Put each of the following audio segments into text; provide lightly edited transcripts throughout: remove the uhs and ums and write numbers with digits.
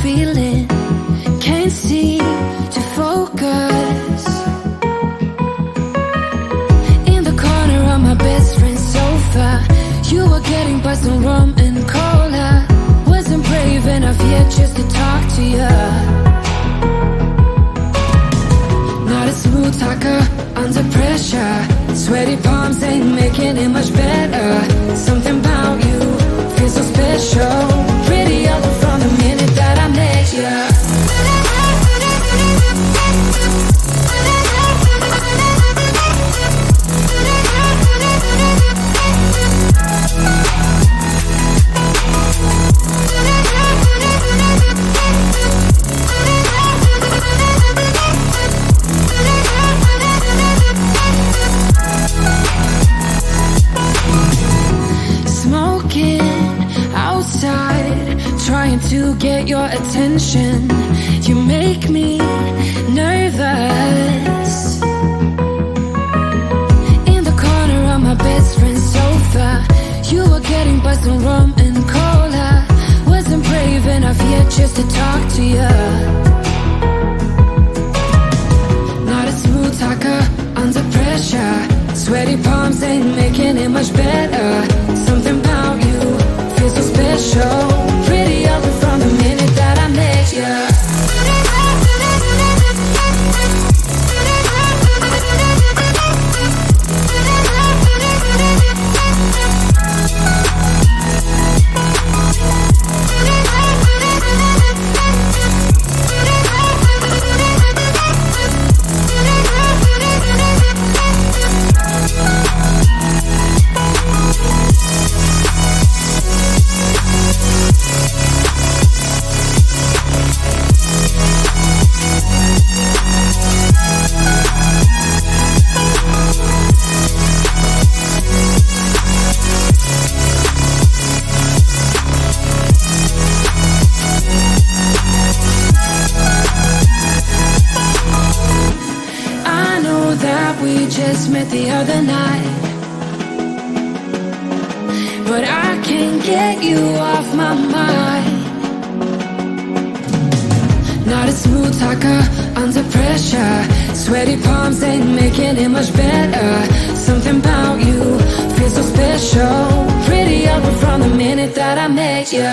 feeling, can't seem to focus. In the corner of my best friend's sofa, you were getting by some rum and cola. Wasn't brave enough yet just to talk to you. Not a smooth talker under pressure. Sweaty palms ain't making it much better. Something about you feels so special. Pretty up from the minute that I met you. Trying to get your attention, you make me nervous. In the corner of my best friend's sofa, you were getting by some rum and cola. Wasn't brave enough yet just to talk to you. Not a smooth talker under pressure. Sweaty palms ain't making it much better. Something about you feels so special. Pretty up from the minute that I met you. Met the other night, but I can't get you off my mind. Not a smooth talker under pressure. Sweaty palms ain't making it much better. Something about you feels so special. Pretty up from the minute that I met you.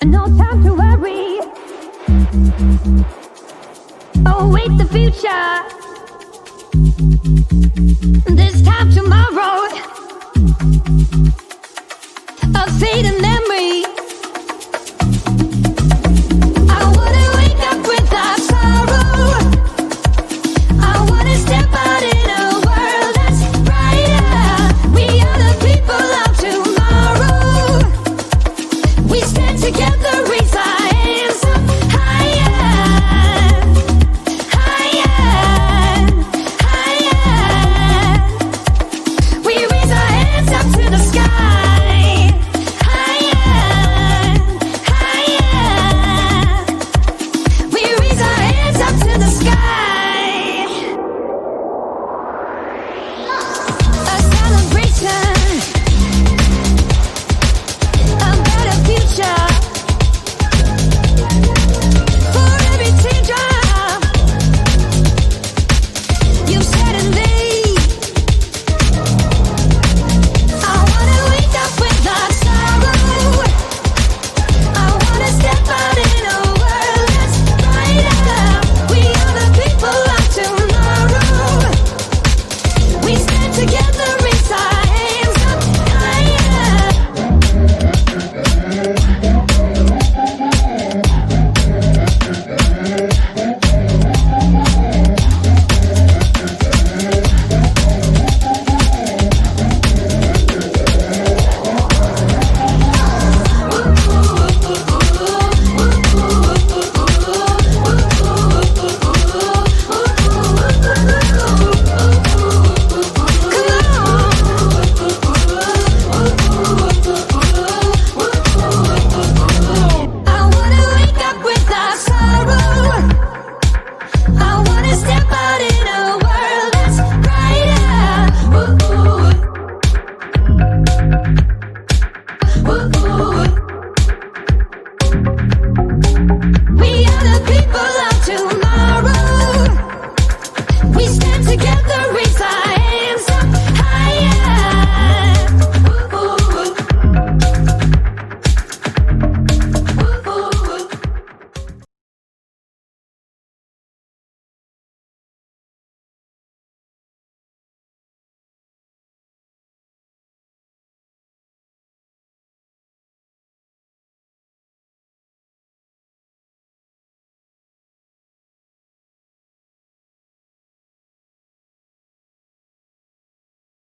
No time to worry. Await the future. This time tomorrow, a fading memory. I wanna wake up without sorrow. I wanna step out in a world that's brighter. We are the people of tomorrow. We stand together, raise our hands up higher, higher, higher. We raise our hands up to the sky.